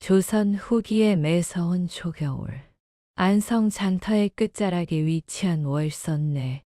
조선 후기에 매서운 초겨울. 안성 장터의 끝자락에 위치한 월선 내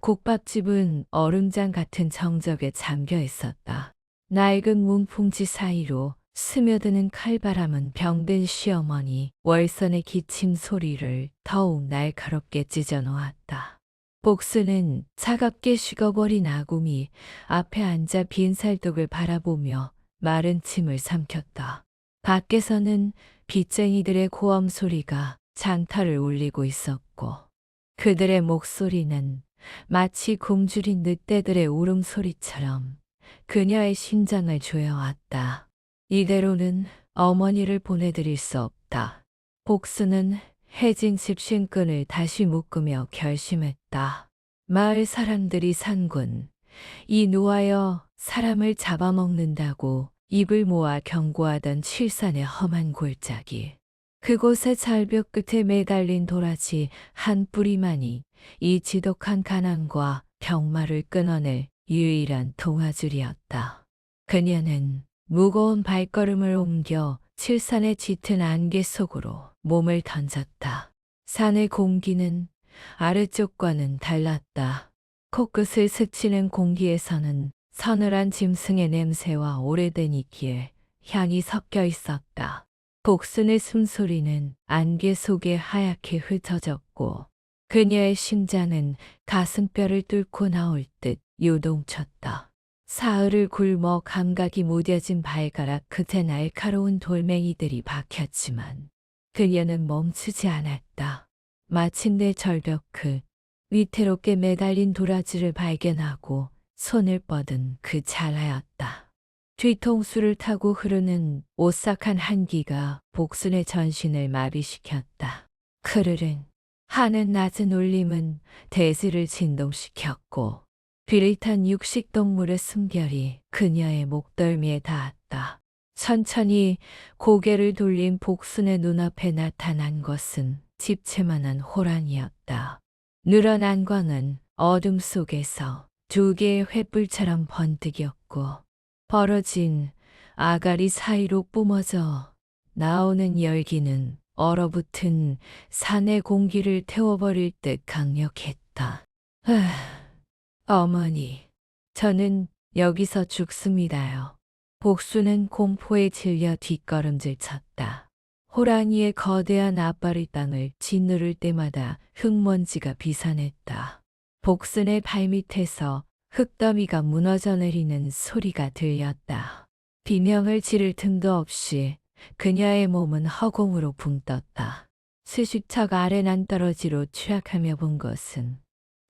국밥집은 얼음장 같은 정적에 잠겨 있었다. 낡은 문풍지 사이로 스며드는 칼바람은 병든 시어머니 월선의 기침 소리를 더욱 날카롭게 찢어놓았다. 복수는 차갑게 식어버린 아궁이 앞에 앉아 빈살독을 바라보며 마른 침을 삼켰다. 밖에서는 빚쟁이들의 고함 소리가 장터를 울리고 있었고 그들의 목소리는 마치 굶주린 늑대들의 울음소리처럼 그녀의 심장을 조여왔다. 이대로는 어머니를 보내드릴 수 없다. 복수는 해진 집신끈을 다시 묶으며 결심했다. 마을 사람들이 산군, 이 노하여 사람을 잡아먹는다고 입을 모아 경고하던 칠산의 험한 골짜기. 그곳의 절벽 끝에 매달린 도라지 한 뿌리만이 이 지독한 가난과 병마를 끊어낼 유일한 동화줄이었다. 그녀는 무거운 발걸음을 옮겨 칠산의 짙은 안개 속으로 몸을 던졌다. 산의 공기는 아래쪽과는 달랐다. 코끝을 스치는 공기에서는 서늘한 짐승의 냄새와 오래된 이끼의 향이 섞여 있었다. 복순의 숨소리는 안개 속에 하얗게 흩어졌고 그녀의 심장은 가슴뼈를 뚫고 나올 듯 요동쳤다. 사흘을 굶어 감각이 무뎌진 발가락 끝에 날카로운 돌멩이들이 박혔지만 그녀는 멈추지 않았다. 마침내 절벽 끝 위태롭게 매달린 도라지를 발견하고 손을 뻗은 그 찰나였다. 뒤통수를 타고 흐르는 오싹한 한기가 복순의 전신을 마비시켰다. 크르릉 하는 낮은 울림은 대지를 진동시켰고 비릿한 육식동물의 숨결이 그녀의 목덜미에 닿았다. 천천히 고개를 돌린 복순의 눈앞에 나타난 것은 집채만한 호랑이였다. 누런 안광은 어둠 속에서 두 개의 횃불처럼 번뜩였고 벌어진 아가리 사이로 뿜어져 나오는 열기는 얼어붙은 산의 공기를 태워버릴 듯 강력했다. 어머니, 저는 여기서 죽습니다요. 복수는 공포에 질려 뒷걸음질 쳤다. 호랑이의 거대한 앞발이 땅을 짓누를 때마다 흙먼지가 비산했다. 복순의 발밑에서 흙더미가 무너져 내리는 소리가 들렸다. 비명을 지를 틈도 없이 그녀의 몸은 허공으로 붕 떴다. 수십척 아래 난떨어지로 추락하며 본 것은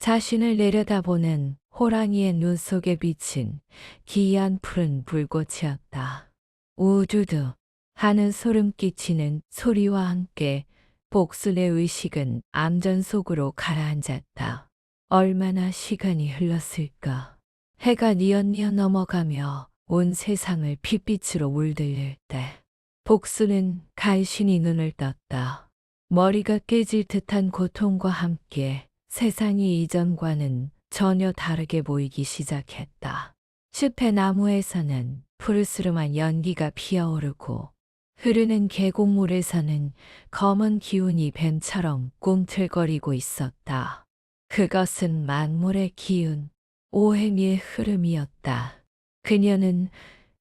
자신을 내려다보는 호랑이의 눈 속에 비친 기이한 푸른 불꽃이었다. 우두두 하는 소름 끼치는 소리와 함께 복순의 의식은 암전 속으로 가라앉았다. 얼마나 시간이 흘렀을까. 해가 뉘엿뉘엿 넘어가며 온 세상을 핏빛으로 물들일 때 복순은 간신히 눈을 떴다. 머리가 깨질 듯한 고통과 함께 세상이 이전과는 전혀 다르게 보이기 시작했다. 숲의 나무에서는 푸르스름한 연기가 피어오르고 흐르는 계곡물에서는 검은 기운이 뱀처럼 꿈틀거리고 있었다. 그것은 만물의 기운, 오행의 흐름이었다. 그녀는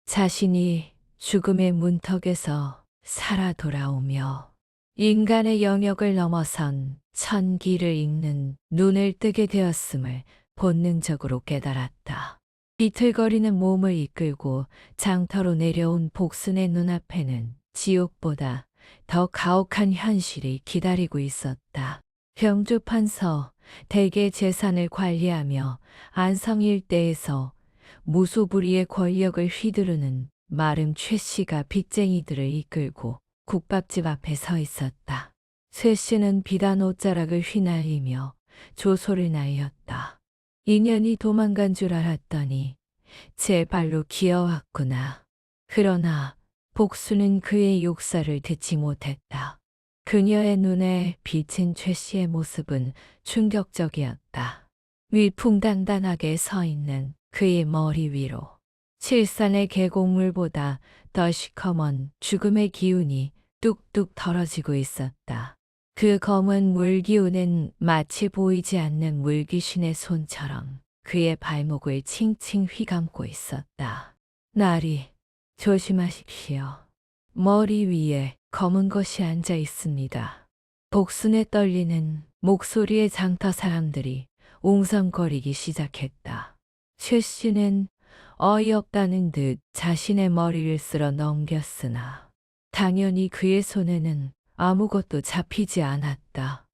자신이 죽음의 문턱에서 살아 돌아오며 인간의 영역을 넘어선 천기를 읽는 눈을 뜨게 되었음을 본능적으로 깨달았다. 비틀거리는 몸을 이끌고 장터로 내려온 복순의 눈앞에는 지옥보다 더 가혹한 현실이 기다리고 있었다. 병주판서, 대개 재산을 관리하며 안성 일대에서 무소불위의 권력을 휘두르는 마름 최 씨가 빚쟁이들을 이끌고 국밥집 앞에 서 있었다. 최 씨는 비단 옷자락을 휘날리며 조소를 날렸다. 인연이 도망간 줄 알았더니 제 발로 기어왔구나. 그러나 복수는 그의 욕설을 듣지 못했다. 그녀의 눈에 비친 최 씨의 모습은 충격적이었다. 위풍단단하게 서 있는 그의 머리 위로 칠산의 계곡물보다 더 시커먼 죽음의 기운이 뚝뚝 털어지고 있었다. 그 검은 물기운은 마치 보이지 않는 물귀신의 손처럼 그의 발목을 칭칭 휘감고 있었다. 나리, 조심하십시오. 머리 위에 검은 것이 앉아 있습니다. 복순에 떨리는 목소리의 장터 사람들이 웅성거리기 시작했다. 최 씨는 어이없다는 듯 자신의 머리를 쓸어 넘겼으나 당연히 그의 손에는 아무것도 잡히지 않았다.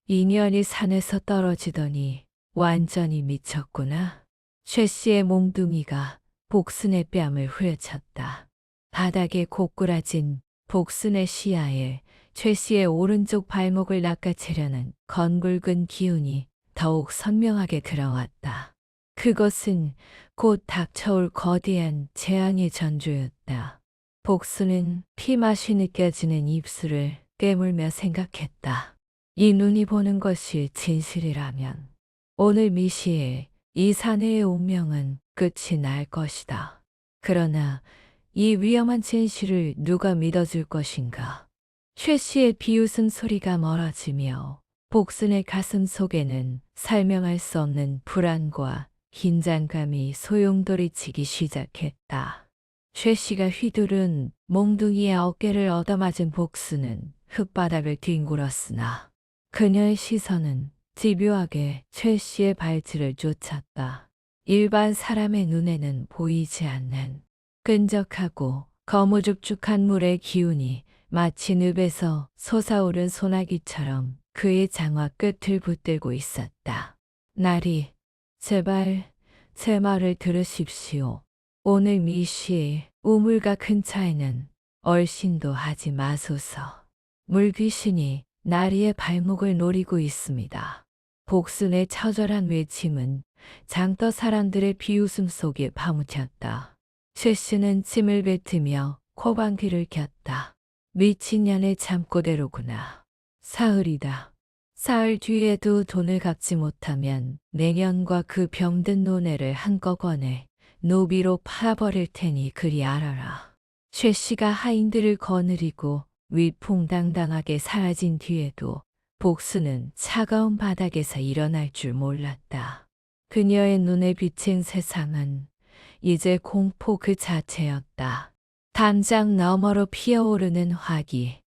인연이 산에서 떨어지더니 완전히 미쳤구나. 최 씨의 몽둥이가 복순의 뺨을 후려쳤다. 바닥에 고꾸라진 복순의 시야에 최 씨의 오른쪽 발목을 낚아채려는 건굵은 기운이 더욱 선명하게 들어왔다. 그것은 곧 닥쳐올 거대한 재앙의 전조였다. 복수는 피맛이 느껴지는 입술을 깨물며 생각했다. 이 눈이 보는 것이 진실이라면 오늘 미시에 이 사내의 운명은 끝이 날 것이다. 그러나 이 위험한 진실을 누가 믿어줄 것인가? 최 씨의 비웃음 소리가 멀어지며 복순의 가슴 속에는 설명할 수 없는 불안과 긴장감이 소용돌이치기 시작했다. 최 씨가 휘두른 몽둥이의 어깨를 얻어맞은 복순은 흙바닥을 뒹굴었으나 그녀의 시선은 집요하게 최 씨의 발치를 쫓았다. 일반 사람의 눈에는 보이지 않는 끈적하고 거무죽죽한 물의 기운이 마치 늪에서 솟아오른 소나기처럼 그의 장화 끝을 붙들고 있었다. 나리, 제발 제 말을 들으십시오. 오늘 미시 우물가 근처에는 얼씬도 하지 마소서. 물귀신이 나리의 발목을 노리고 있습니다. 복순의 처절한 외침은 장터 사람들의 비웃음 속에 파묻혔다. 최 씨는 침을 뱉으며 코방귀를 꼈다. 미친년의 잠꼬대로구나. 사흘이다. 사흘 뒤에도 돈을 갚지 못하면 내년과 그 병든 노네를 한꺼번에 노비로 팔아버릴 테니 그리 알아라. 최 씨가 하인들을 거느리고 위풍당당하게 사라진 뒤에도 복수는 차가운 바닥에서 일어날 줄 몰랐다. 그녀의 눈에 비친 세상은 이제 공포 그 자체였다. 담장 너머로 피어오르는 화기는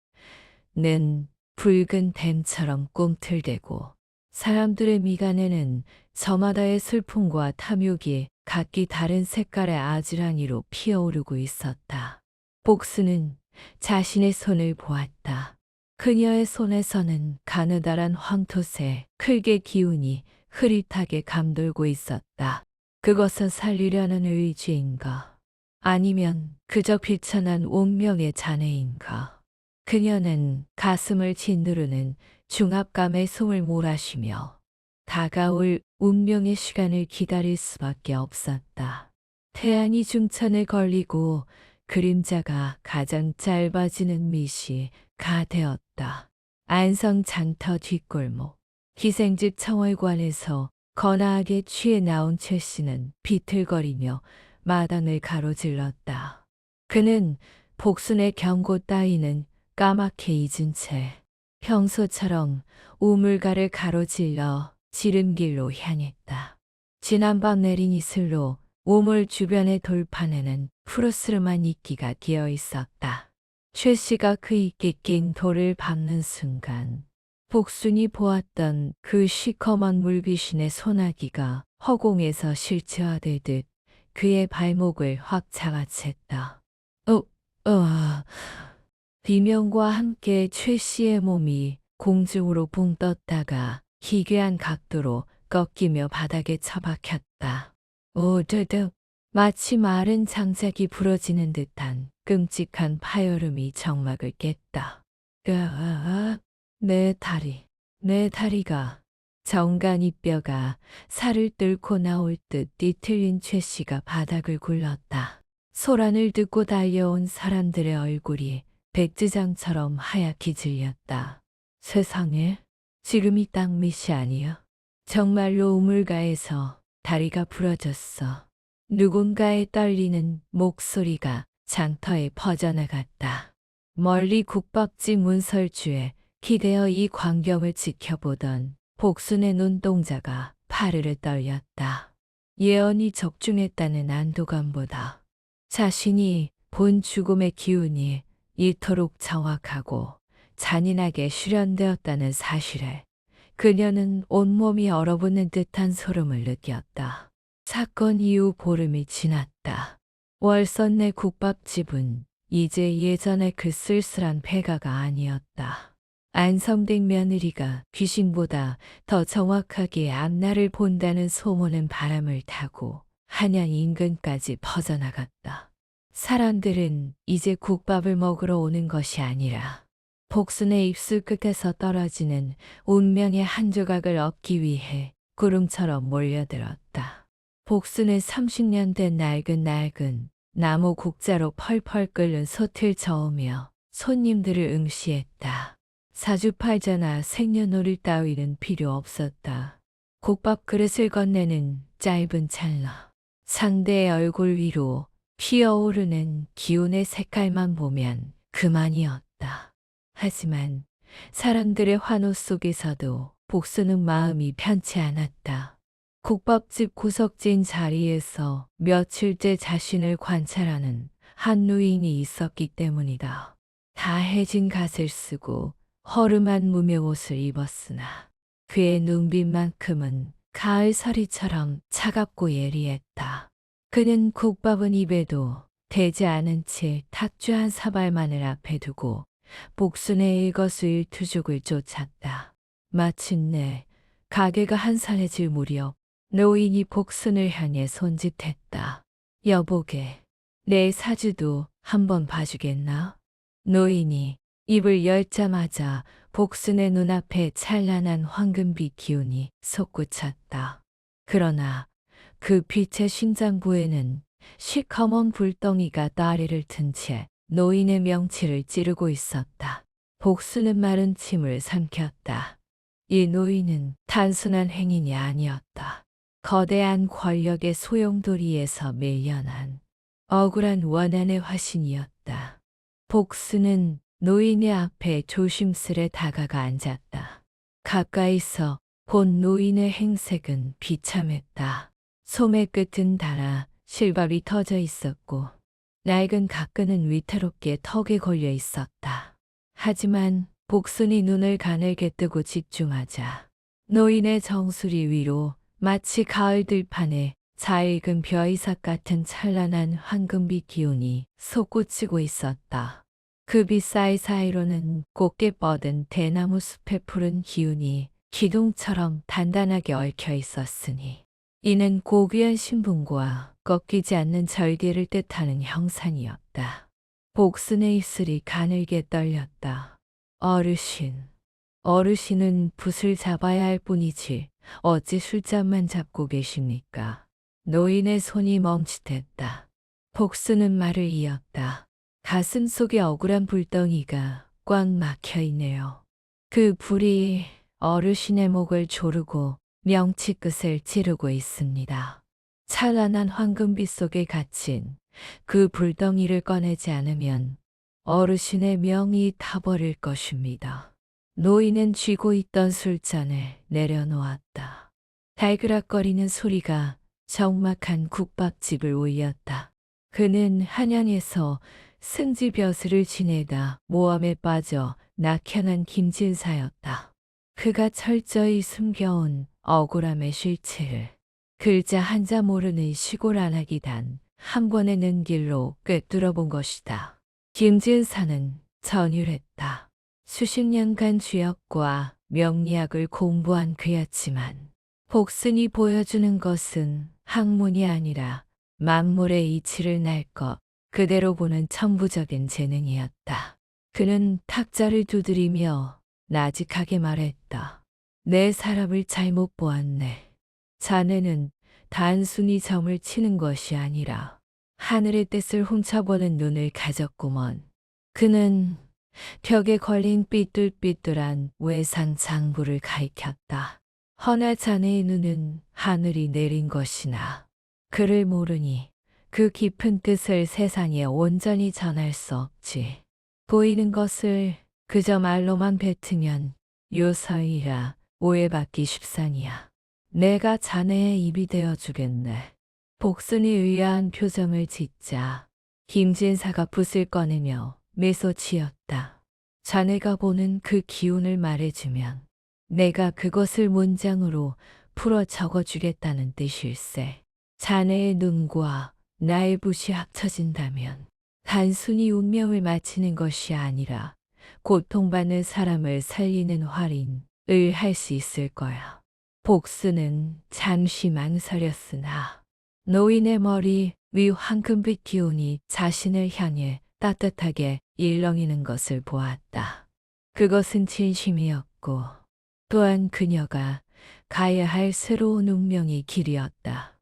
붉은 뱀처럼 꿈틀대고 사람들의 미간에는 저마다의 슬픔과 탐욕이 각기 다른 색깔의 아지랑이로 피어오르고 있었다. 복수는 자신의 손을 보았다. 그녀의 손에서는 가느다란 황토새 클의 기운이 흐릿하게 감돌고 있었다. 그것을 살리려는 의지인가? 아니면 그저 비천한 운명의 잔해인가? 그녀는 가슴을 짓누르는 중압감에 숨을 몰아쉬며 다가올 운명의 시간을 기다릴 수밖에 없었다. 태양이 중천에 걸리고 그림자가 가장 짧아지는 미시가 되었다. 안성 장터 뒷골목 기생집 청월관에서 거나하게 취해 나온 최 씨는 비틀거리며 마당을 가로질렀다. 그는 복순의 경고 따위는 까맣게 잊은 채 평소처럼 우물가를 가로질러 지름길로 향했다. 지난밤 내린 이슬로 우물 주변의 돌판에는 푸르스름한 이끼가 끼어 있었다. 최 씨가 그 이끼 낀 돌을 밟는 순간 복순이 보았던 그 시커먼 물귀신의 소나기가 허공에서 실체화되듯 그의 발목을 확 잡아챘다. 비명과 함께 최 씨의 몸이 공중으로 붕 떴다가 기괴한 각도로 꺾이며 바닥에 처박혔다. 오드득 마치 마른 장작이 부러지는 듯한 끔찍한 파열음이 정막을 깼다. 으아, 내 다리가 정간이 뼈가 살을 뚫고 나올 듯 뒤틀린 최 씨가 바닥을 굴렀다. 소란을 듣고 달려온 사람들의 얼굴이 백지장처럼 하얗게 질렸다. 세상에, 지금이 딱 밑이 아니야. 정말로 우물가에서 다리가 부러졌어. 누군가의 떨리는 목소리가 장터에 퍼져나갔다. 멀리 국밥집 문설주에 기대어 이 광경을 지켜보던 복순의 눈동자가 파르르 떨렸다. 예언이 적중했다는 안도감보다 자신이 본 죽음의 기운이 이토록 정확하고 잔인하게 실현되었다는 사실에 그녀는 온몸이 얼어붙는 듯한 소름을 느꼈다. 사건 이후 보름이 지났다. 월선 내 국밥집은 이제 예전의 그 쓸쓸한 폐가가 아니었다. 안성댁 며느리가 귀신보다 더 정확하게 앞날을 본다는 소문은 바람을 타고 한양 인근까지 퍼져나갔다. 사람들은 이제 국밥을 먹으러 오는 것이 아니라 복순의 입술 끝에서 떨어지는 운명의 한 조각을 얻기 위해 구름처럼 몰려들었다. 복순은 30년 된 낡은 나무 국자로 펄펄 끓는 솥을 저으며 손님들을 응시했다. 사주팔자나 생년월일 따위는 필요 없었다. 국밥 그릇을 건네는 짧은 찰나. 상대의 얼굴 위로 피어오르는 기운의 색깔만 보면 그만이었다. 하지만 사람들의 환호 속에서도 복수는 마음이 편치 않았다. 국밥집 구석진 자리에서 며칠째 자신을 관찰하는 한 노인이 있었기 때문이다. 다 해진 갓을 쓰고 허름한 무명옷을 입었으나 그의 눈빛만큼은 가을 서리처럼 차갑고 예리했다. 그는 국밥은 입에도 대지 않은 채 탁주 한 사발만을 앞에 두고 복순의 일거수일투족을 쫓았다. 마침내 가게가 한산해질 무렵 노인이 복순을 향해 손짓했다. 여보게, 내 사주도 한번 봐주겠나? 노인이 입을 열자마자 복순의 눈앞에 찬란한 황금빛 기운이 솟구쳤다. 그러나 그 빛의 심장부에는 시커먼 불덩이가 다리를 튼 채 노인의 명치를 찌르고 있었다. 복순은 마른 침을 삼켰다. 이 노인은 단순한 행인이 아니었다. 거대한 권력의 소용돌이에서 밀려난 억울한 원한의 화신이었다. 복순은 노인의 앞에 조심스레 다가가 앉았다. 가까이서 본 노인의 행색은 비참했다. 소매 끝은 닳아 실밥이 터져 있었고 낡은 가끈은 위태롭게 턱에 걸려 있었다. 하지만 복순이 눈을 가늘게 뜨고 집중하자 노인의 정수리 위로 마치 가을 들판에 자익은 벼이삭 같은 찬란한 황금빛 기운이 솟구치고 있었다. 그 빛 사이사이로는 곱게 뻗은 대나무 숲의 푸른 기운이 기둥처럼 단단하게 얽혀 있었으니 이는 고귀한 신분과 꺾이지 않는 절개를 뜻하는 형상이었다. 복순의 입술이 가늘게 떨렸다. 어르신. 어르신은 붓을 잡아야 할 뿐이지 어찌 술잔만 잡고 계십니까? 노인의 손이 멈칫했다. 복순은 말을 이었다. 가슴 속에 억울한 불덩이가 꽉 막혀 있네요. 그 불이 어르신의 목을 조르고 명치 끝을 찌르고 있습니다. 찬란한 황금빛 속에 갇힌 그 불덩이를 꺼내지 않으면 어르신의 명이 타버릴 것입니다. 노인은 쥐고 있던 술잔을 내려놓았다. 달그락거리는 소리가 적막한 국밥집을 울렸다. 그는 한양에서 승지벼슬을 지내다 모함에 빠져 낙현한 김진사였다. 그가 철저히 숨겨온 억울함의 실체를 글자 한자 모르는 시골 안하기 단 한 권의 능길로 꿰뚫어 본 것이다. 김진사는 전율했다. 수십 년간 주역과 명리학을 공부한 그였지만 복순이 보여주는 것은 학문이 아니라 만물의 이치를 날 것 그대로 보는 천부적인 재능이었다. 그는 탁자를 두드리며 나직하게 말했다. 내 사람을 잘못 보았네. 자네는 단순히 점을 치는 것이 아니라 하늘의 뜻을 훔쳐보는 눈을 가졌구먼. 그는 벽에 걸린 삐뚤삐뚤한 외상 장부를 가리켰다. 허나 자네의 눈은 하늘이 내린 것이나 그를 모르니 그 깊은 뜻을 세상에 온전히 전할 수 없지. 보이는 것을 그저 말로만 뱉으면 요서이라 오해받기 십상이야. 내가 자네의 입이 되어 주겠네. 복순이 의아한 표정을 짓자 김진사가 붓을 꺼내며 미소 지었다. 자네가 보는 그 기운을 말해주면 내가 그것을 문장으로 풀어 적어주겠다는 뜻일세. 자네의 눈과 나의 붓이 합쳐진다면 단순히 운명을 맞히는 것이 아니라 고통받는 사람을 살리는 활인을 할 수 있을 거야. 복수는 잠시 망설였으나 노인의 머리 위 황금빛 기운이 자신을 향해 따뜻하게 일렁이는 것을 보았다. 그것은 진심이었고 또한 그녀가 가야 할 새로운 운명의 길이었다.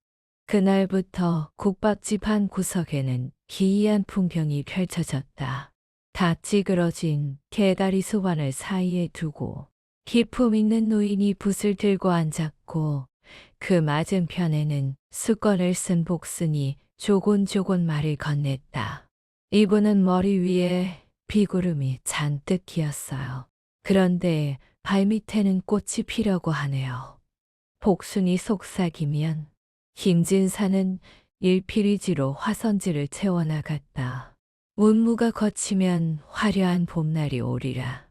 그날부터 국밥집 한 구석에는 기이한 풍경이 펼쳐졌다. 다 찌그러진 개다리 소반을 사이에 두고 기품 있는 노인이 붓을 들고 앉았고 그 맞은편에는 수건을 쓴 복순이 조곤조곤 말을 건넸다. 이분은 머리 위에 비구름이 잔뜩 끼었어요. 그런데 발밑에는 꽃이 피려고 하네요. 복순이 속삭이면 김진사는 일필이지로 화선지를 채워나갔다. 운무가 거치면 화려한 봄날이 오리라.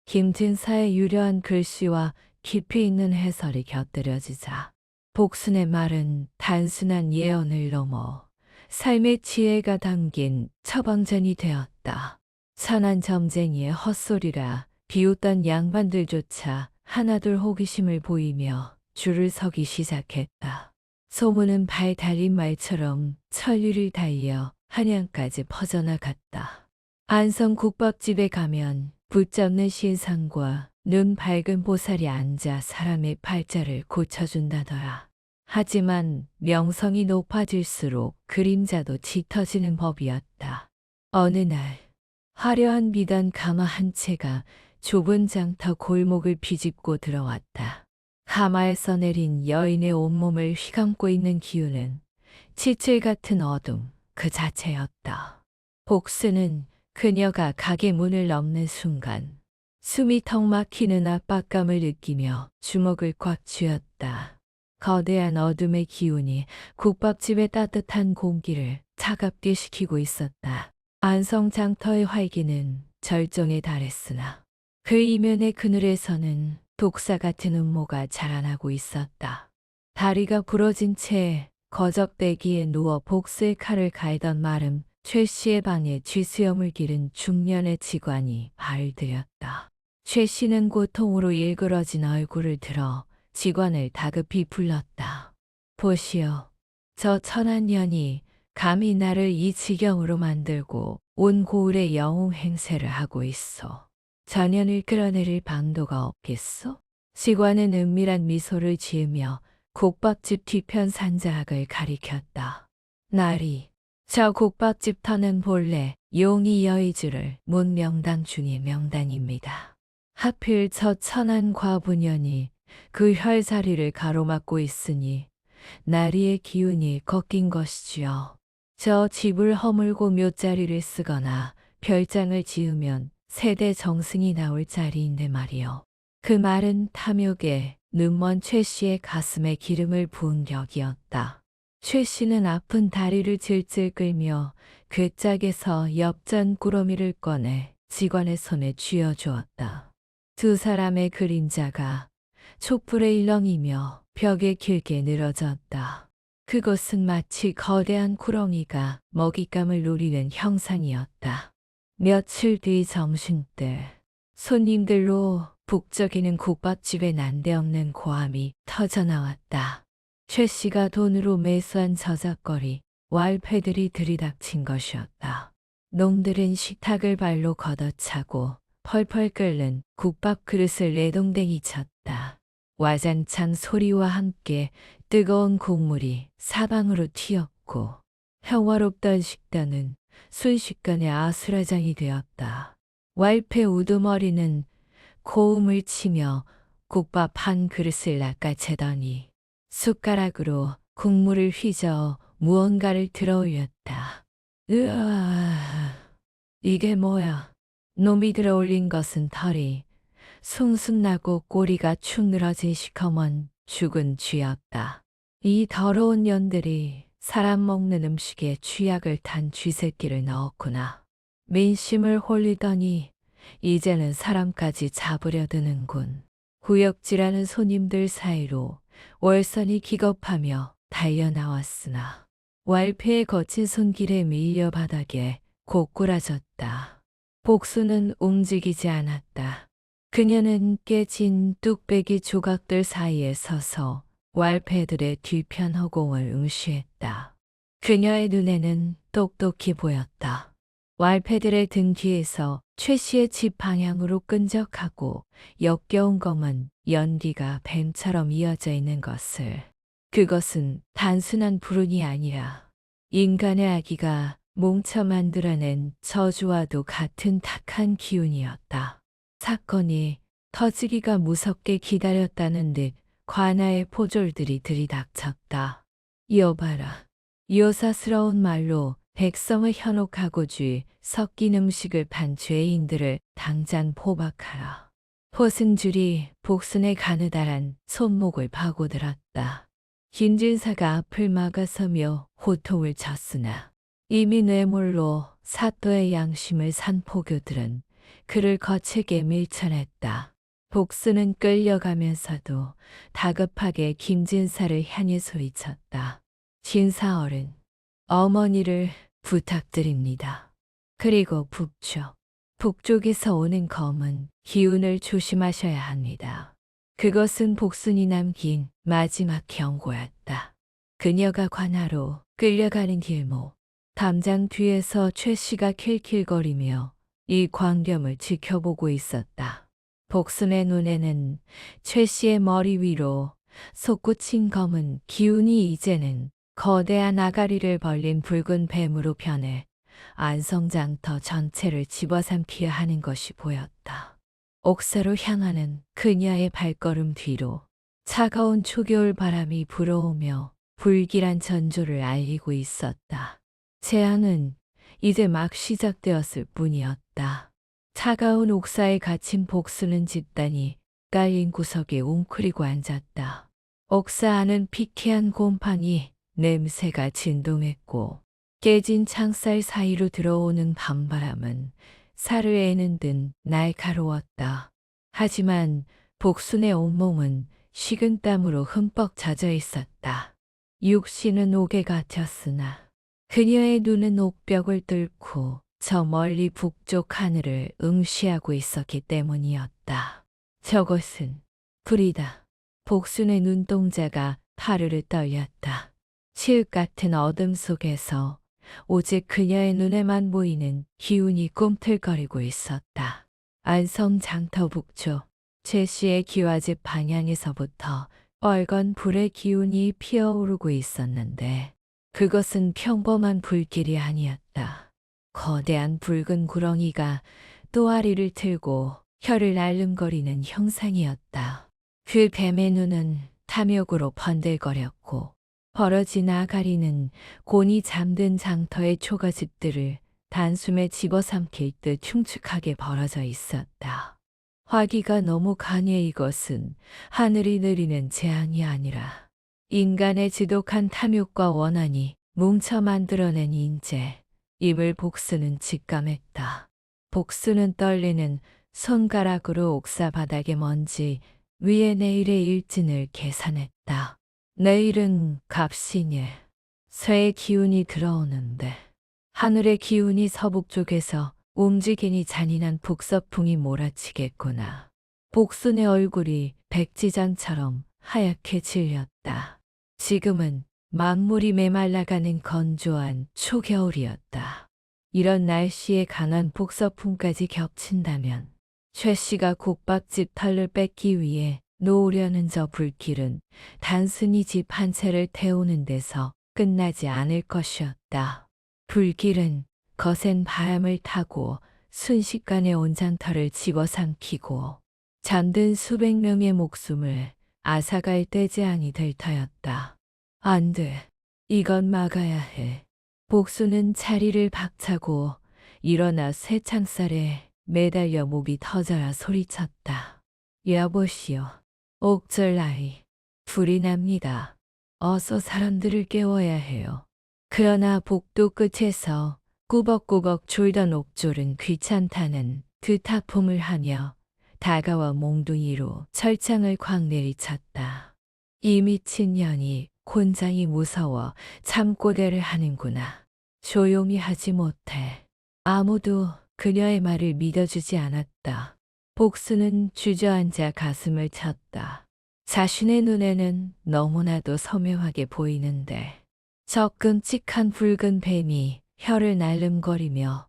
김진사의 유려한 글씨와 깊이 있는 해설이 곁들여지자 복순의 말은 단순한 예언을 넘어 삶의 지혜가 담긴 처방전이 되었다. 천한 점쟁이의 헛소리라 비웃던 양반들조차 하나둘 호기심을 보이며 줄을 서기 시작했다. 소문은 발 달린 말처럼 천리를 달려 한양까지 퍼져나갔다. 안성 국밥집에 가면 붙잡는 신상과 눈 밝은 보살이 앉아 사람의 팔자를 고쳐준다더라. 하지만 명성이 높아질수록 그림자도 짙어지는 법이었다. 어느 날 화려한 비단 가마 한 채가 좁은 장터 골목을 비집고 들어왔다. 가마에서 내린 여인의 온몸을 휘감고 있는 기운은 치칠 같은 어둠 그 자체였다. 복수는 그녀가 가게 문을 넘는 순간 숨이 턱 막히는 압박감을 느끼며 주먹을 꽉 쥐었다. 거대한 어둠의 기운이 국밥집의 따뜻한 공기를 차갑게 식히고 있었다. 안성장터의 활기는 절정에 달했으나 그 이면의 그늘에서는 독사 같은 음모가 자라나고 있었다. 다리가 부러진 채 거적대기에 누워 복수의 칼을 갈던 마름 최 씨의 방에 쥐수염을 기른 중년의 직관이 발들였다. 최 씨는 고통으로 일그러진 얼굴을 들어 직관을 다급히 불렀다. 보시오. 저 천한 년이 감히 나를 이 지경으로 만들고 온 고을의 영웅 행세를 하고 있어. 전연을 끌어내릴 방도가 없겠소? 직관은 은밀한 미소를 지으며 국밥집 뒤편 산자학을 가리켰다. 나리, 저 국밥집 터는 본래 용의 여의주를 문명당 중의 명단입니다. 하필 저 천한 과부년이 그 혈자리를 가로막고 있으니 나리의 기운이 꺾인 것이지요. 저 집을 허물고 묘자리를 쓰거나 별장을 지으면 세대 정승이 나올 자리인데 말이요. 그 말은 탐욕에 눈먼 최 씨의 가슴에 기름을 부은 격이었다. 최 씨는 아픈 다리를 질질 끌며 괴짝에서 엽전 꾸러미를 꺼내 직원의 손에 쥐어주었다. 두 사람의 그림자가 촛불에 일렁이며 벽에 길게 늘어졌다. 그곳은 마치 거대한 구렁이가 먹잇감을 노리는 형상이었다. 며칠 뒤 점심때 손님들로 북적이는 국밥집에 난데없는 고함이 터져나왔다. 최 씨가 돈으로 매수한 저작거리, 왈패들이 들이닥친 것이었다. 놈들은 식탁을 발로 걷어차고 펄펄 끓는 국밥 그릇을 내동댕이 쳤다. 와잔창 소리와 함께 뜨거운 국물이 사방으로 튀었고 평화롭던 식단은 순식간에 아수라장이 되었다. 왈패 우두머리는 고음을 치며 국밥 한 그릇을 낚아채더니 숟가락으로 국물을 휘저어 무언가를 들어 올렸다. 으아, 이게 뭐야? 놈이 들어 올린 것은 털이 숭숭 나고 꼬리가 축 늘어진 시커먼 죽은 쥐였다. 이 더러운 년들이 사람 먹는 음식에 쥐약을 탄 쥐새끼를 넣었구나. 민심을 홀리더니 이제는 사람까지 잡으려 드는군. 구역질하는 손님들 사이로 월선이 기겁하며 달려나왔으나 왈패의 거친 손길에 밀려 바닥에 고꾸라졌다. 복수는 움직이지 않았다. 그녀는 깨진 뚝배기 조각들 사이에 서서 왈패들의 뒤편 허공을 응시했다. 그녀의 눈에는 똑똑히 보였다. 왈패들의 등 뒤에서 최 씨의 집 방향으로 끈적하고 역겨운 검은 연기가 뱀처럼 이어져 있는 것을. 그것은 단순한 불운이 아니라 인간의 아기가 뭉쳐 만들어낸 저주와도 같은 탁한 기운이었다. 사건이 터지기가 무섭게 기다렸다는 듯 관아의 포졸들이 들이닥쳤다. 여봐라. 요사스러운 말로 백성을 현혹하고 쥐 섞인 음식을 판 죄인들을 당장 포박하라. 포승줄이 복순의 가느다란 손목을 파고들었다. 김진사가 앞을 막아서며 호통을 쳤으나 이미 뇌물로 사또의 양심을 산 포교들은 그를 거칠게 밀쳐냈다. 복수는 끌려가면서도 다급하게 김진사를 향해 소리쳤다. 진사어른, 어머니를 부탁드립니다. 그리고 북쪽에서 오는 검은 기운을 조심하셔야 합니다. 그것은 복순이 남긴 마지막 경고였다. 그녀가 관하로 끌려가는 길목, 담장 뒤에서 최 씨가 킬킬거리며 이 광경을 지켜보고 있었다. 복순의 눈에는 최 씨의 머리 위로 솟구친 검은 기운이 이제는 거대한 아가리를 벌린 붉은 뱀으로 변해 안성장터 전체를 집어삼키려 하는 것이 보였다. 옥사로 향하는 그녀의 발걸음 뒤로 차가운 초겨울 바람이 불어오며 불길한 전조를 알리고 있었다. 재앙은 이제 막 시작되었을 뿐이었다. 차가운 옥사에 갇힌 복수는 집단이 깔린 구석에 웅크리고 앉았다. 옥사 안은 피케한 곰팡이 냄새가 진동했고 깨진 창살 사이로 들어오는 밤바람은 살을 애는 듯 날카로웠다. 하지만 복순의 온몸은 식은땀으로 흠뻑 젖어 있었다. 육신은 옥에 갇혔으나 그녀의 눈은 옥벽을 뚫고 저 멀리 북쪽 하늘을 응시하고 있었기 때문이었다. 저것은 불이다. 복순의 눈동자가 파르르 떨렸다. 치읓 같은 어둠 속에서 오직 그녀의 눈에만 보이는 기운이 꿈틀거리고 있었다. 안성 장터 북쪽 최 씨의 기와집 방향에서부터 빨간 불의 기운이 피어오르고 있었는데 그것은 평범한 불길이 아니었다. 거대한 붉은 구렁이가 또아리를 틀고 혀를 앓름거리는 형상이었다. 그 뱀의 눈은 탐욕으로 번들거렸고 벌어진 아가리는 곤히 잠든 장터의 초가집들을 단숨에 집어삼킬 듯 흉측하게 벌어져 있었다. 화기가 너무 강해 이것은 하늘이 내리는 재앙이 아니라 인간의 지독한 탐욕과 원한이 뭉쳐 만들어낸 인재. 입을 복수는 직감했다. 복수는 떨리는 손가락으로 옥사 바닥의 먼지 위에 내일의 일진을 계산했다. 내일은 갑신일. 쇠의 기운이 들어오는데 하늘의 기운이 서북쪽에서 움직이니 잔인한 북서풍이 몰아치겠구나. 복순의 얼굴이 백지장처럼 하얗게 질렸다. 지금은 만물이 메말라가는 건조한 초겨울이었다. 이런 날씨에 강한 북서풍까지 겹친다면 최 씨가 국밥집 털을 뺏기 위해 놓으려는 저 불길은 단순히 집 한 채를 태우는 데서 끝나지 않을 것이었다. 불길은 거센 바람을 타고 순식간에 온 장터를 집어삼키고 잠든 수백 명의 목숨을 앗아갈 때 재앙이 될 터였다. 안 돼. 이건 막아야 해. 복수는 자리를 박차고 일어나 새 창살에 매달려 목이 터져라 소리쳤다. 여보시오. 옥절 아이. 불이 납니다. 어서 사람들을 깨워야 해요. 그러나 복도 끝에서 꾸벅꾸벅 졸던 옥졸은 귀찮다는 듯 하품을 하며 다가와 몽둥이로 철창을 콱 내리쳤다. 이 미친년이 곤장이 무서워 잠꼬대를 하는구나. 조용히 하지 못해. 아무도 그녀의 말을 믿어주지 않았다. 복수는 주저앉아 가슴을 쳤다. 자신의 눈에는 너무나도 선명하게 보이는데 저 끔찍한 붉은 뱀이 혀를 날름거리며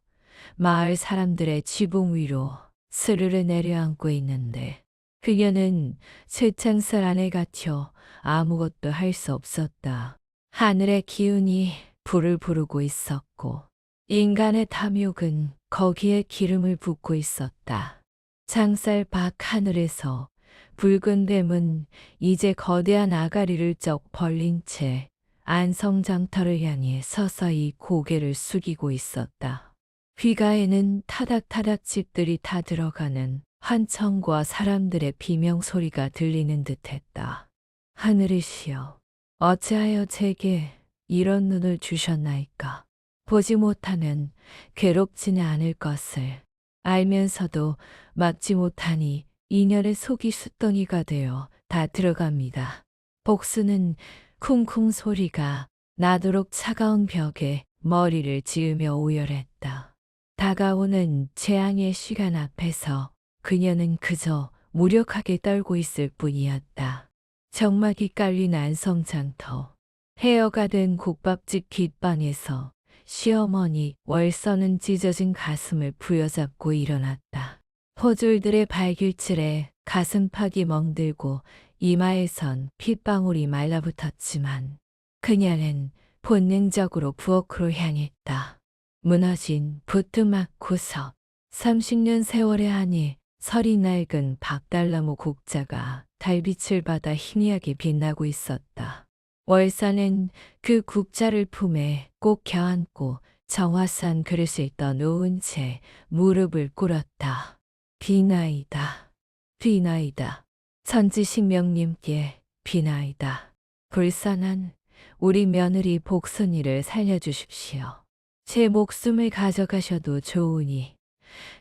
마을 사람들의 지붕 위로 스르르 내려앉고 있는데 그녀는 쇠창살 안에 갇혀 아무것도 할 수 없었다. 하늘의 기운이 불을 부르고 있었고 인간의 탐욕은 거기에 기름을 붓고 있었다. 창살 밖 하늘에서 붉은 뱀은 이제 거대한 아가리를 쩍 벌린 채 안성장터를 향해 서서히 고개를 숙이고 있었다. 귀가에는 타닥타닥 집들이 다 들어가는 환청과 사람들의 비명소리가 들리는 듯했다. 하늘이시여, 어찌하여 제게 이런 눈을 주셨나이까. 보지 못하면 괴롭지는 않을 것을 알면서도 막지 못하니 인연의 속이 숫덩이가 되어 다 들어갑니다. 복수는 쿵쿵 소리가 나도록 차가운 벽에 머리를 지으며 오열했다. 다가오는 재앙의 시간 앞에서 그녀는 그저 무력하게 떨고 있을 뿐이었다. 정막이 깔린 안성장터, 해어가 된 국밥집 깃방에서 시어머니 월서는 찢어진 가슴을 부여잡고 일어났다. 포졸들의 발길질에 가슴팍이 멍들고 이마에선 핏방울이 말라붙었지만 그녀는 본능적으로 부엌으로 향했다. 무너진 부뚜막 구석, 30년 세월의 안에 설이 낡은 박달나무 국자가 달빛을 받아 희미하게 빛나고 있었다. 월사는 그 국자를 품에 꼭 껴안고 정화산 그릇을 떠놓은 채 무릎을 꿇었다. 비나이다. 비나이다. 천지신명님께 비나이다. 불쌍한 우리 며느리 복순이를 살려주십시오. 제 목숨을 가져가셔도 좋으니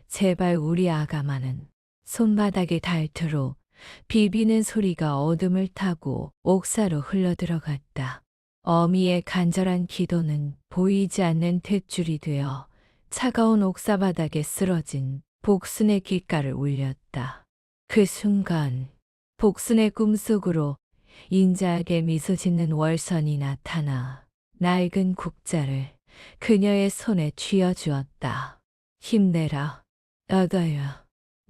제발 우리 아가마는 손바닥에 닳도록 비비는 소리가 어둠을 타고 옥사로 흘러들어갔다. 어미의 간절한 기도는 보이지 않는 탯줄이 되어 차가운 옥사바닥에 쓰러진 복순의 귓가를 울렸다. 그 순간 복순의 꿈속으로 인자하게 미소 짓는 월선이 나타나 낡은 국자를 그녀의 손에 쥐어주었다. 힘내라. 얻어요.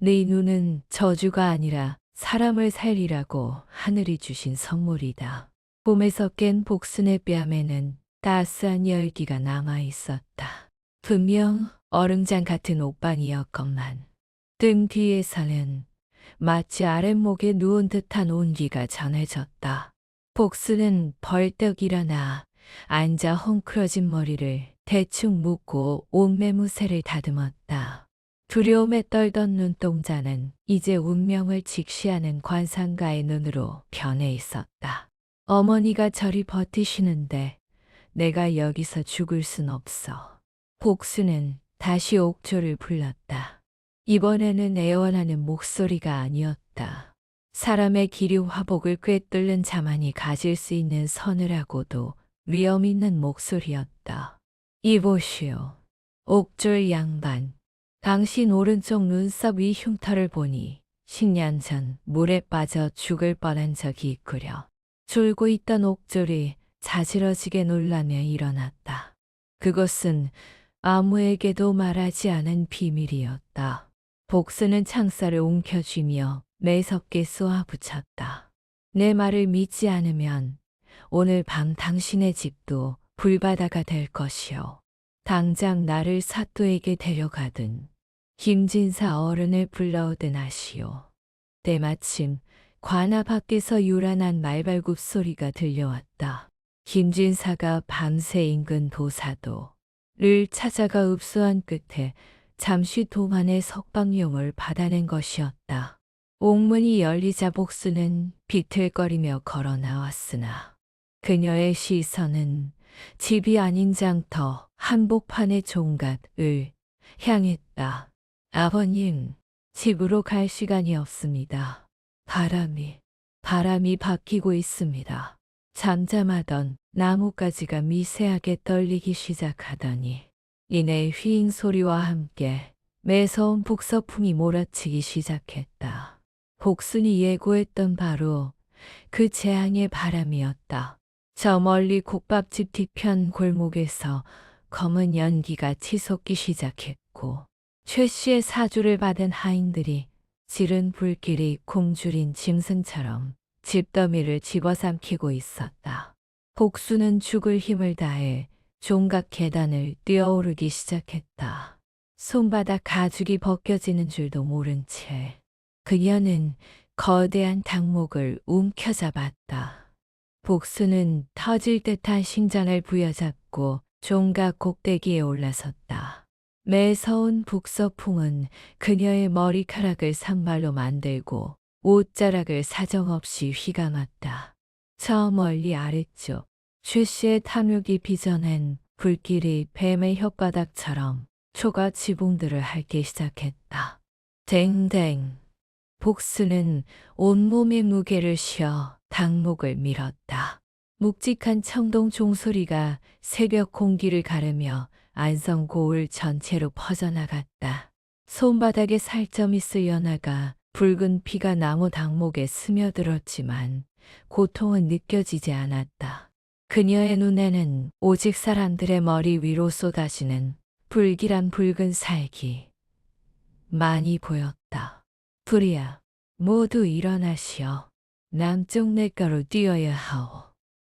네 눈은 저주가 아니라 사람을 살리라고 하늘이 주신 선물이다. 봄에서 깬 복순의 뺨에는 따스한 열기가 남아 있었다. 분명 얼음장 같은 옥반이었건만 등 뒤에서는 마치 아랫목에 누운 듯한 온기가 전해졌다. 복순은 벌떡 일어나 앉아 헝클어진 머리를 대충 묶고 옷매무새를 다듬었다. 두려움에 떨던 눈동자는 이제 운명을 직시하는 관상가의 눈으로 변해 있었다. 어머니가 저리 버티시는데 내가 여기서 죽을 순 없어. 복수는 다시 옥조를 불렀다. 이번에는 애원하는 목소리가 아니었다. 사람의 기류 화복을 꿰뚫는 자만이 가질 수 있는 서늘하고도 위험 있는 목소리였다. 이보시오. 옥졸 양반. 당신 오른쪽 눈썹 위 흉터를 보니 10년 전 물에 빠져 죽을 뻔한 적이 있구려. 졸고 있던 옥졸이 자지러지게 놀라며 일어났다. 그것은 아무에게도 말하지 않은 비밀이었다. 복수는 창살을 움켜쥐며 매섭게 쏘아붙였다. 내 말을 믿지 않으면 오늘 밤 당신의 집도 불바다가 될 것이오. 당장 나를 사또에게 데려가든 김진사 어른을 불러오든 하시오. 때마침 관아 밖에서 요란한 말발굽 소리가 들려왔다. 김진사가 밤새 인근 도사도를 찾아가 읍소한 끝에 잠시 도만의 석방용을 받아낸 것이었다. 옥문이 열리자 복수는 비틀거리며 걸어 나왔으나 그녀의 시선은 집이 아닌 장터 한복판의 종갓을 향했다. 아버님, 집으로 갈 시간이 없습니다. 바람이 바뀌고 있습니다. 잠잠하던 나뭇가지가 미세하게 떨리기 시작하더니 이내 휘잉 소리와 함께 매서운 북서풍이 몰아치기 시작했다. 복순이 예고했던 바로 그 재앙의 바람이었다. 저 멀리 국밥집 뒤편 골목에서 검은 연기가 치솟기 시작했고 최 씨의 사주를 받은 하인들이 지른 불길이 굶주린 짐승처럼 집더미를 집어삼키고 있었다. 복수는 죽을 힘을 다해 종각 계단을 뛰어오르기 시작했다. 손바닥 가죽이 벗겨지는 줄도 모른 채 그녀는 거대한 닭목을 움켜잡았다. 복수는 터질 듯한 심장을 부여잡고 종각 꼭대기에 올라섰다. 매서운 북서풍은 그녀의 머리카락을 산발로 만들고 옷자락을 사정없이 휘감았다. 저 멀리 아래쪽 최 씨의 탐욕이 빚어낸 불길이 뱀의 혓바닥처럼 초가 지붕들을 핥기 시작했다. 댕댕. 복수는 온몸의 무게를 쉬어 닭목을 밀었다. 묵직한 청동 종소리가 새벽 공기를 가르며 안성 고을 전체로 퍼져나갔다. 손바닥에 살점이 쓸려나가 붉은 피가 나무 닭목에 스며들었지만 고통은 느껴지지 않았다. 그녀의 눈에는 오직 사람들의 머리 위로 쏟아지는 불길한 붉은 살기 많이 보였다. 불이야, 모두 일어나시오. 남쪽 냇가로 뛰어야 하오.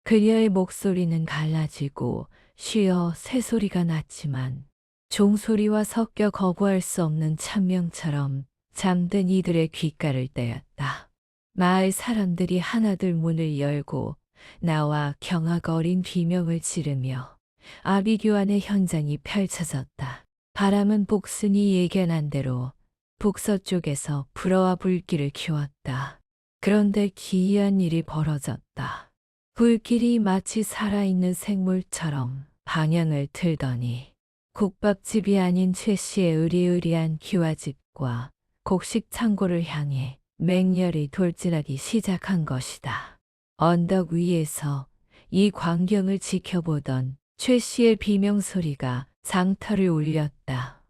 그녀의 목소리는 갈라지고 쉬어 새소리가 났지만 종소리와 섞여 거부할 수 없는 찬명처럼 잠든 이들의 귓가를 떼었다. 마을 사람들이 하나둘 문을 열고 나와 경악 어린 비명을 지르며 아비규환의 현장이 펼쳐졌다. 바람은 복순이 예견한 대로 북서쪽에서 불어와 불길을 키웠다. 그런데 기이한 일이 벌어졌다. 불길이 마치 살아있는 생물처럼 방향을 틀더니 국밥집이 아닌 최 씨의 으리으리한 기와집과 곡식 창고를 향해 맹렬히 돌진하기 시작한 것이다. 언덕 위에서 이 광경을 지켜보던 최 씨의 비명소리가 장터를 울렸다.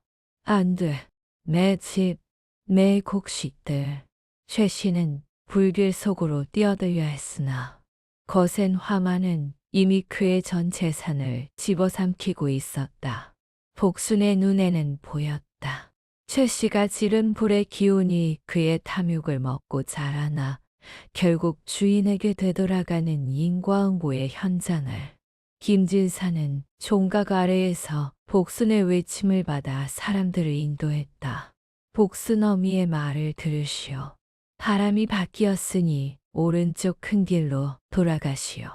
안 돼. 내 집, 내 곡식들. 최 씨는 불길 속으로 뛰어들려 했으나 거센 화만은 이미 그의 전 재산을 집어삼키고 있었다. 복순의 눈에는 보였다. 최 씨가 지른 불의 기운이 그의 탐욕을 먹고 자라나 결국 주인에게 되돌아가는 인과응보의 현장을. 김진사는 종각 아래에서 복순의 외침을 받아 사람들을 인도했다. 복순 어미의 말을 들으시오. 바람이 바뀌었으니 오른쪽 큰 길로 돌아가시오.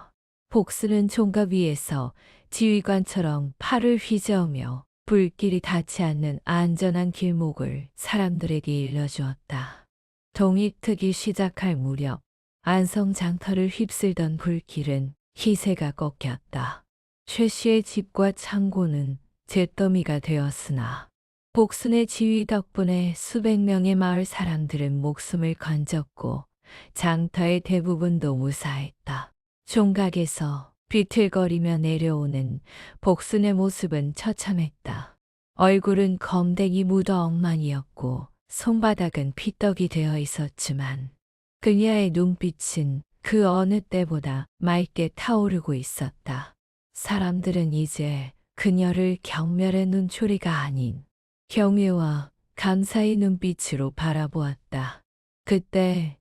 복순은 종각 위에서 지휘관처럼 팔을 휘저으며 불길이 닿지 않는 안전한 길목을 사람들에게 일러주었다. 동이 트기 시작할 무렵 안성 장터를 휩쓸던 불길은 희세가 꺾였다. 최 씨의 집과 창고는 잿더미가 되었으나 복순의 지휘 덕분에 수백 명의 마을 사람들은 목숨을 건졌고 장터의 대부분도 무사했다. 종각에서 비틀거리며 내려오는 복순의 모습은 처참했다. 얼굴은 검댕이 묻어 엉망이었고 손바닥은 피떡이 되어 있었지만 그녀의 눈빛은 그 어느 때보다 맑게 타오르고 있었다. 사람들은 이제 그녀를 경멸의 눈초리가 아닌 경외와 감사의 눈빛으로 바라보았다. 그때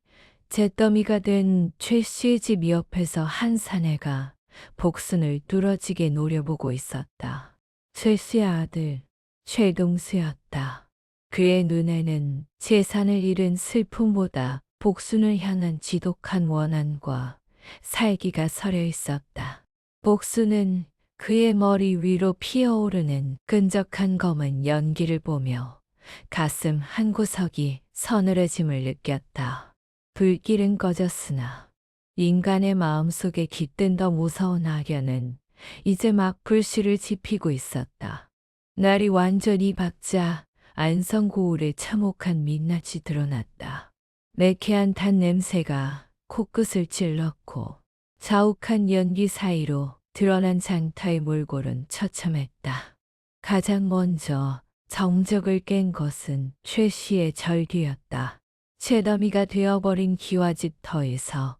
잿더미가 된 최 씨의 집 옆에서 한 사내가 복순을 뚫어지게 노려보고 있었다. 최 씨의 아들 최동수였다. 그의 눈에는 재산을 잃은 슬픔보다 복순을 향한 지독한 원한과 살기가 서려 있었다. 복수는 그의 머리 위로 피어오르는 끈적한 검은 연기를 보며 가슴 한 구석이 서늘해짐을 느꼈다. 불길은 꺼졌으나 인간의 마음속에 깃든 더 무서운 악연은 이제 막 불씨를 지피고 있었다. 날이 완전히 밝자 안성고울의 참혹한 민낯이 드러났다. 매캐한 탄 냄새가 코끝을 찔렀고 자욱한 연기 사이로 드러난 장터의 몰골은 처참했다. 가장 먼저 정적을 깬 것은 최 씨의 절규였다. 채더미가 되어버린 기와집터에서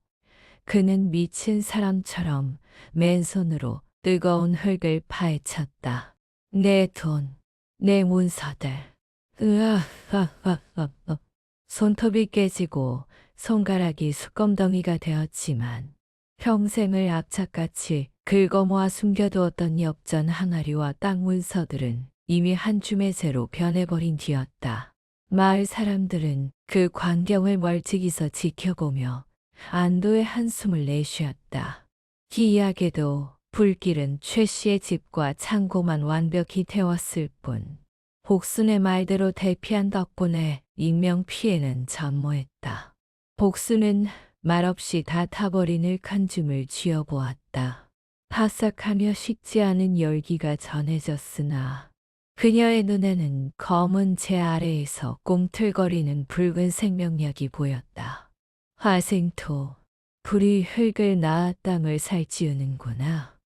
그는 미친 사람처럼 맨손으로 뜨거운 흙을 파헤쳤다. 내 돈, 내 문서들. 손톱이 깨지고 손가락이 수검덩이가 되었지만 평생을 악착같이 긁어모아 숨겨두었던 엽전 항아리와 땅 문서들은 이미 한 줌의 재로 변해버린 뒤였다. 마을 사람들은 그 광경을 멀찍이서 지켜보며 안도의 한숨을 내쉬었다. 기이하게도 불길은 최 씨의 집과 창고만 완벽히 태웠을 뿐 복순의 말대로 대피한 덕분에 인명피해는 전무했다. 복순은 말없이 다 타버린 흙한 줌을 쥐어보았다. 바삭하며 식지 않은 열기가 전해졌으나 그녀의 눈에는 검은 재 아래에서 꿈틀거리는 붉은 생명력이 보였다. 화생토, 불이 흙을 낳아 땅을 살찌우는구나.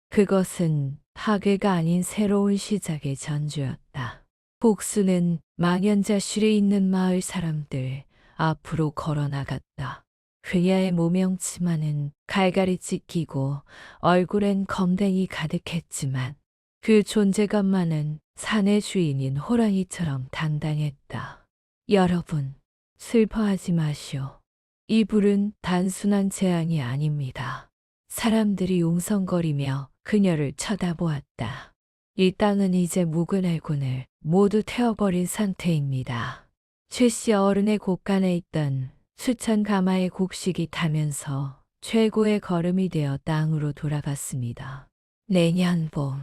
그것은 파괴가 아닌 새로운 시작의 전주였다. 복수는 망연자실에 있는 마을 사람들 앞으로 걸어나갔다. 그녀의 무명치마는 갈갈이 찢기고 얼굴엔 검댕이 가득했지만 그 존재감만은 산의 주인인 호랑이처럼 당당했다. 여러분, 슬퍼하지 마시오. 이 불은 단순한 재앙이 아닙니다. 사람들이 웅성거리며 그녀를 쳐다보았다. 이 땅은 이제 묵은 해군을 모두 태워버린 상태입니다. 최 씨 어른의 곳간에 있던 수천 가마의 곡식이 타면서 최고의 걸음이 되어 땅으로 돌아갔습니다. 내년 봄,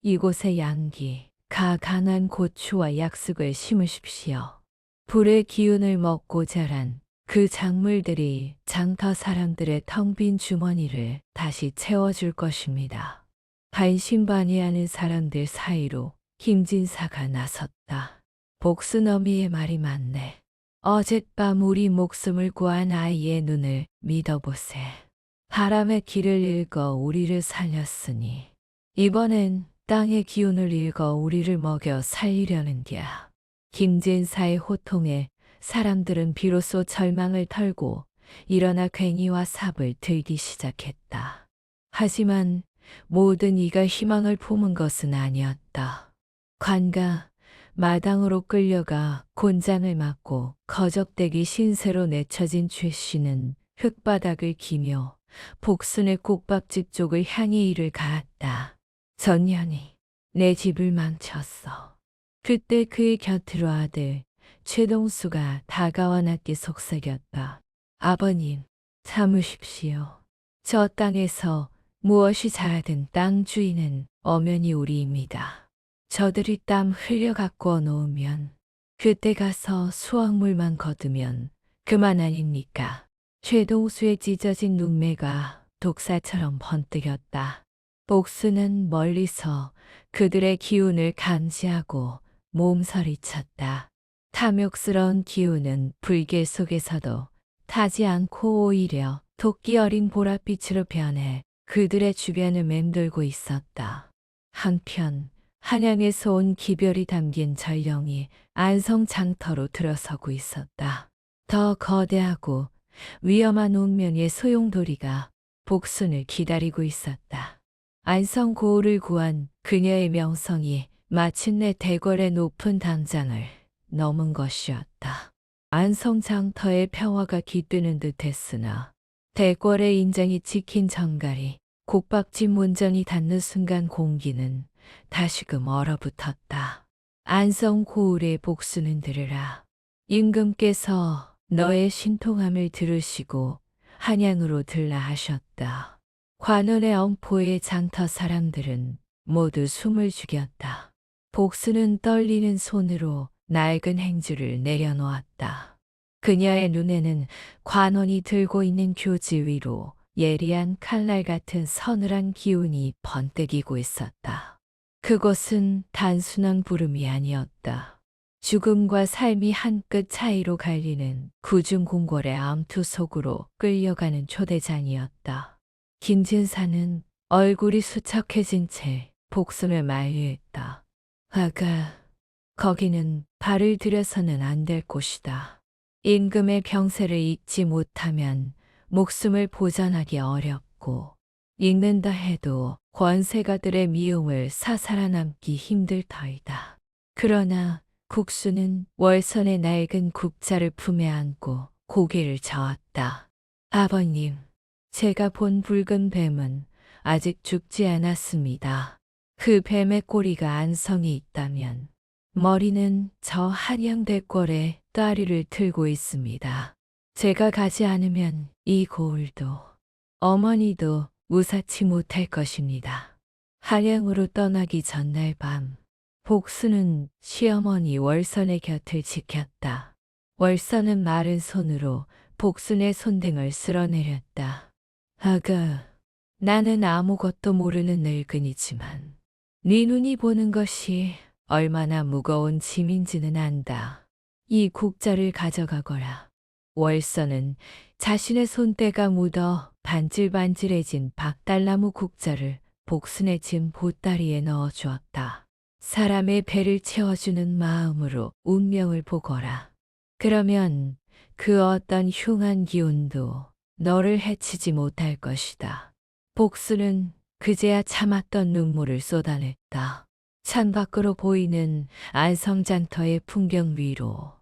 이곳의 양기, 가난한 고추와 약숙을 심으십시오. 불의 기운을 먹고 자란 그 작물들이 장터 사람들의 텅 빈 주머니를 다시 채워줄 것입니다. 반신반의하는 사람들 사이로 김진사가 나섰다. 복순어미의 말이 맞네. 어젯밤 우리 목숨을 구한 아이의 눈을 믿어보세. 바람의 길을 읽어 우리를 살렸으니 이번엔 땅의 기운을 읽어 우리를 먹여 살리려는디야. 김진사의 호통에 사람들은 비로소 절망을 털고 일어나 괭이와 삽을 들기 시작했다. 하지만 모든 이가 희망을 품은 것은 아니었다. 관가 마당으로 끌려가 곤장을 맞고 거적대기 신세로 내쳐진 최 씨는 흙바닥을 기며 복순의 국밥집 쪽을 향해 이를 가았다. 전년이 내 집을 망쳤어. 그때 그의 곁으로 아들 최동수가 다가와 낮게 속삭였다. 아버님, 참으십시오. 저 땅에서 무엇이 자라든 땅 주인은 엄연히 우리입니다. 저들이 땀 흘려 가꾸어 놓으면 그때 가서 수확물만 거두면 그만 아닙니까? 최동수의 찢어진 눈매가 독사처럼 번뜩였다. 복수는 멀리서 그들의 기운을 감지하고 몸서리쳤다. 탐욕스러운 기운은 불길 속에서도 타지 않고 오히려 토끼 어린 보랏빛으로 변해 그들의 주변을 맴돌고 있었다. 한편 한양에서 온 기별이 담긴 전령이 안성 장터로 들어서고 있었다. 더 거대하고 위험한 운명의 소용돌이가 복순을 기다리고 있었다. 안성 고을을 구한 그녀의 명성이 마침내 대궐의 높은 당장을 넘은 것이었다. 안성 장터의 평화가 깃드는 듯했으나 대궐의 인장이 찍힌 정갈이 국밥집 문전이 닫는 순간 공기는 다시금 얼어붙었다. 안성 고을의 복수는 들으라. 임금께서 너의 신통함을 들으시고 한양으로 들라 하셨다. 관원의 엄포의 장터 사람들은 모두 숨을 죽였다. 복수는 떨리는 손으로 낡은 행주를 내려놓았다. 그녀의 눈에는 관원이 들고 있는 교지 위로 예리한 칼날 같은 서늘한 기운이 번뜩이고 있었다. 그것은 단순한 부름이 아니었다. 죽음과 삶이 한 끗 차이로 갈리는 구중궁궐의 암투 속으로 끌려가는 초대장이었다. 김진사는 얼굴이 수척해진 채 복순을 만류했다. 아가, 거기는 발을 들여서는 안 될 곳이다. 임금의 병세를 잊지 못하면 목숨을 보전하기 어렵고, 읽는다 해도 권세가들의 미움을 사살아남기 힘들 터이다. 그러나 국수는 월선의 낡은 국자를 품에 안고 고개를 저었다. 아버님, 제가 본 붉은 뱀은 아직 죽지 않았습니다. 그 뱀의 꼬리가 안성이 있다면 머리는 저 한양대궐의 따리를 틀고 있습니다. 제가 가지 않으면 이 고을도 어머니도 무사치 못할 것입니다. 한양으로 떠나기 전날 밤 복수는 시어머니 월선의 곁을 지켰다. 월선은 마른 손으로 복순의 손등을 쓸어내렸다. 아가, 나는 아무것도 모르는 늙은이지만 네 눈이 보는 것이 얼마나 무거운 짐인지는 안다. 이 국자를 가져가거라. 월선은 자신의 손때가 묻어 반질반질해진 박달나무 국자를 복순의 짐 보따리에 넣어 주었다. 사람의 배를 채워주는 마음으로 운명을 보거라. 그러면 그 어떤 흉한 기운도 너를 해치지 못할 것이다. 복수는 그제야 참았던 눈물을 쏟아냈다. 창밖으로 보이는 안성장터의 풍경 위로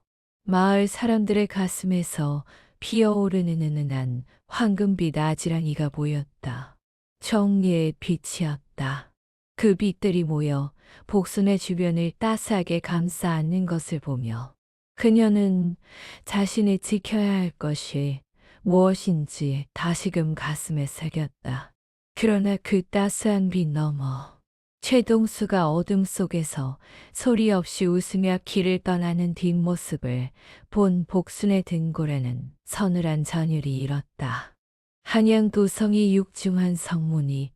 마을 사람들의 가슴에서 피어오르는 은은한 황금빛 아지랑이가 보였다. 정리의 빛이었다. 그 빛들이 모여 복순의 주변을 따스하게 감싸 안는 것을 보며 그녀는 자신이 지켜야 할 것이 무엇인지 다시금 가슴에 새겼다. 그러나 그 따스한 빛 너머 최동수가 어둠 속에서 소리 없이 웃으며 길을 떠나는 뒷모습을 본 복순의 등골에는 서늘한 전율이 일었다. 한양도성이 육중한 성문이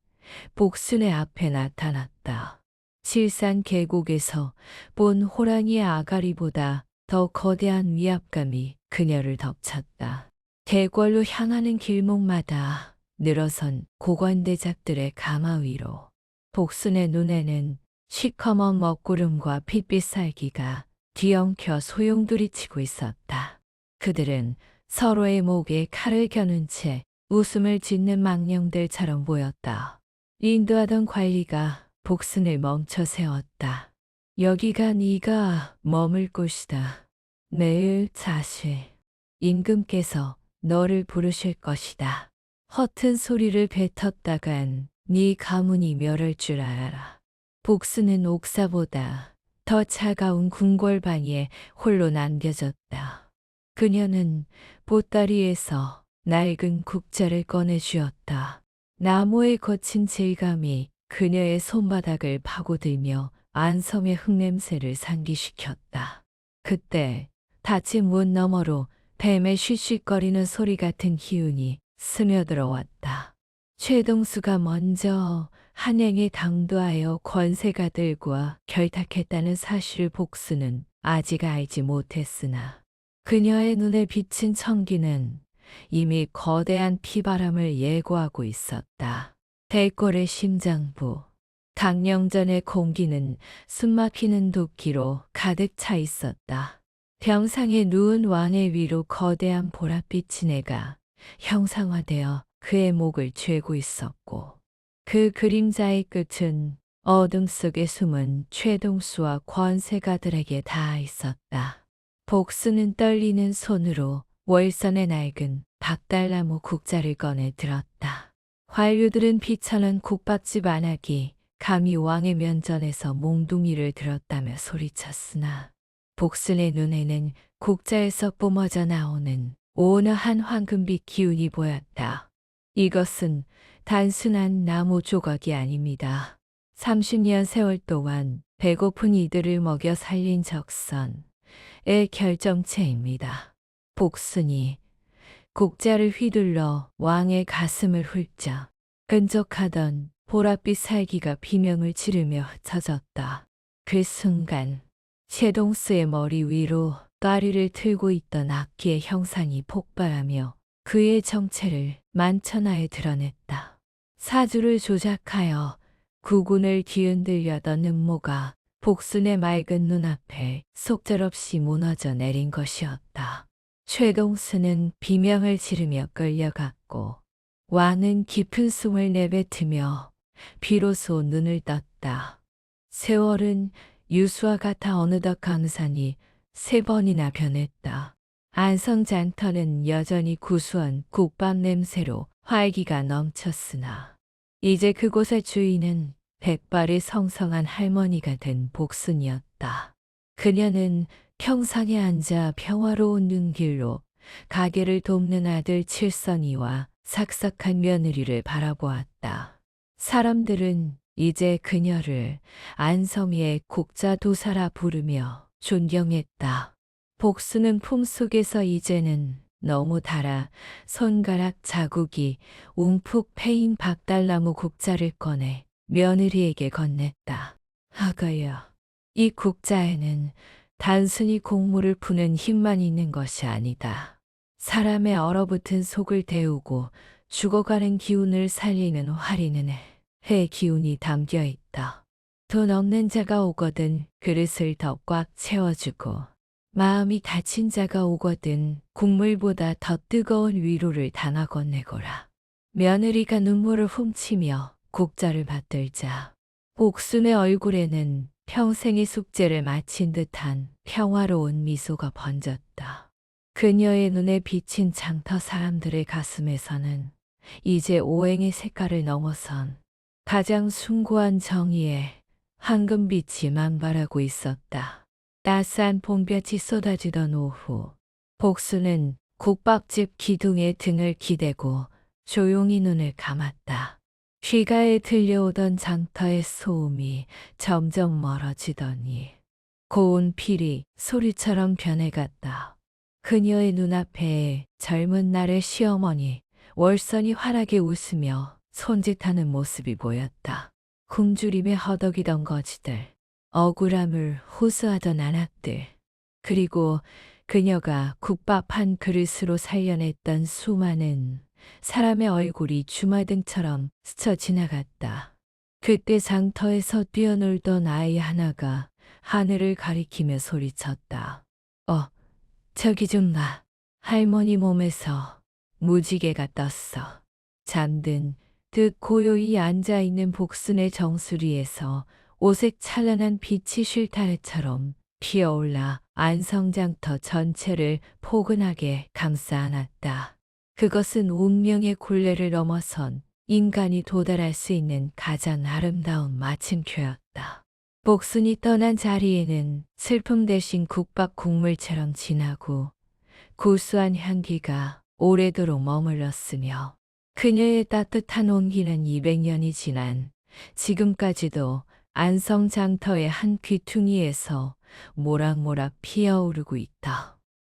복순의 앞에 나타났다. 칠산 계곡에서 본 호랑이의 아가리보다 더 거대한 위압감이 그녀를 덮쳤다. 대궐로 향하는 길목마다 늘어선 고관대작들의 가마 위로 복순의 눈에는 시커먼 먹구름과 핏빛 살기가 뒤엉켜 소용돌이치고 있었다. 그들은 서로의 목에 칼을 겨눈 채 웃음을 짓는 망령들처럼 보였다. 인도하던 관리가 복순을 멈춰 세웠다. 여기가 네가 머물 곳이다. 내일 자시 임금께서 너를 부르실 것이다. 허튼 소리를 뱉었다간 네 가문이 멸할 줄 알아라. 복순은 옥사보다 더 차가운 궁궐방에 홀로 남겨졌다. 그녀는 보따리에서 낡은 국자를 꺼내 주었다. 나무의 거친 질감이 그녀의 손바닥을 파고들며 안섬의 흙냄새를 상기시켰다. 그때 닫힌 문 너머로 뱀의 쉬쉬거리는 소리 같은 기운이 스며들어왔다. 최동수가 먼저 한양에 당도하여 권세가들과 결탁했다는 사실을 복수는 아직 알지 못했으나 그녀의 눈에 비친 청기는 이미 거대한 피바람을 예고하고 있었다. 대궐의 심장부, 강령전의 공기는 숨막히는 도끼로 가득 차 있었다. 병상에 누운 왕의 위로 거대한 보랏빛이 내가 형상화되어 그의 목을 죄고 있었고 그 그림자의 끝은 어둠 속에 숨은 최동수와 권세가들에게 닿아 있었다. 복수는 떨리는 손으로 월선의 낡은 박달나무 국자를 꺼내 들었다. 관료들은 비천한 국밥집 안악이 감히 왕의 면전에서 몽둥이를 들었다며 소리쳤으나 복순의 눈에는 국자에서 뿜어져 나오는 온화한 황금빛 기운이 보였다. 이것은 단순한 나무 조각이 아닙니다. 30년 세월 동안 배고픈 이들을 먹여 살린 적선의 결정체입니다. 복순이 곡자를 휘둘러 왕의 가슴을 훌쩍 끈적하던 보랏빛 살기가 비명을 지르며 흩어졌다. 그 순간 최동수의 머리 위로 까리를 틀고 있던 악기의 형상이 폭발하며 그의 정체를 만천하에 드러냈다. 사주를 조작하여 구군을 뒤흔들려던 음모가 복순의 맑은 눈앞에 속절없이 무너져 내린 것이었다. 최동수는 비명을 지르며 끌려갔고 왕은 깊은 숨을 내뱉으며 비로소 눈을 떴다. 세월은 유수와 같아 어느덧 강산이 3번이나 변했다. 안성장터는 여전히 구수한 국밥 냄새로 활기가 넘쳤으나 이제 그곳의 주인은 백발의 성성한 할머니가 된 복순이었다. 그녀는 평상에 앉아 평화로운 눈길로 가게를 돕는 아들 칠선이와 삭삭한 며느리를 바라보았다. 사람들은 이제 그녀를 안섬이의 곡자도사라 부르며 존경했다. 복수는 품속에서 이제는 너무 달아 손가락 자국이 움푹 패인 박달나무 국자를 꺼내 며느리에게 건넸다. 아가야, 이 국자에는 단순히 곡물을 푸는 힘만 있는 것이 아니다. 사람의 얼어붙은 속을 데우고 죽어가는 기운을 살리는 활이는 해 기운이 담겨 있다. 돈 없는 자가 오거든 그릇을 더 꽉 채워주고 마음이 다친 자가 오거든 국물보다 더 뜨거운 위로를 담아 건네거라. 며느리가 눈물을 훔치며 국자를 받들자 옥순의 얼굴에는 평생의 숙제를 마친 듯한 평화로운 미소가 번졌다. 그녀의 눈에 비친 장터 사람들의 가슴에서는 이제 오행의 색깔을 넘어선 가장 숭고한 정의의 황금빛이 만발하고 있었다. 따스한 봄볕이 쏟아지던 오후, 복수는 국밥집 기둥에 등을 기대고 조용히 눈을 감았다. 귓가에 들려오던 장터의 소음이 점점 멀어지더니 고운 필이 소리처럼 변해갔다. 그녀의 눈앞에 젊은 날의 시어머니 월선이 환하게 웃으며 손짓하는 모습이 보였다. 굶주림에 허덕이던 거지들, 억울함을 호소하던 안악들, 그리고 그녀가 국밥 한 그릇으로 살려냈던 수많은 사람의 얼굴이 주마등처럼 스쳐 지나갔다. 그때 장터에서 뛰어놀던 아이 하나가 하늘을 가리키며 소리쳤다. 저기 좀 봐. 할머니 몸에서 무지개가 떴어. 잠든 듯 고요히 앉아있는 복순의 정수리에서 오색 찬란한 빛이 쉴타래처럼 피어올라 안성장터 전체를 포근하게 감싸 안았다. 그것은 운명의 굴레를 넘어선 인간이 도달할 수 있는 가장 아름다운 마침표였다. 복순이 떠난 자리에는 슬픔 대신 국밥 국물처럼 진하고 고소한 향기가 오래도록 머물렀으며 그녀의 따뜻한 온기는 200년이 지난 지금까지도 안성장터의 한 귀퉁이에서 모락모락 피어오르고 있다.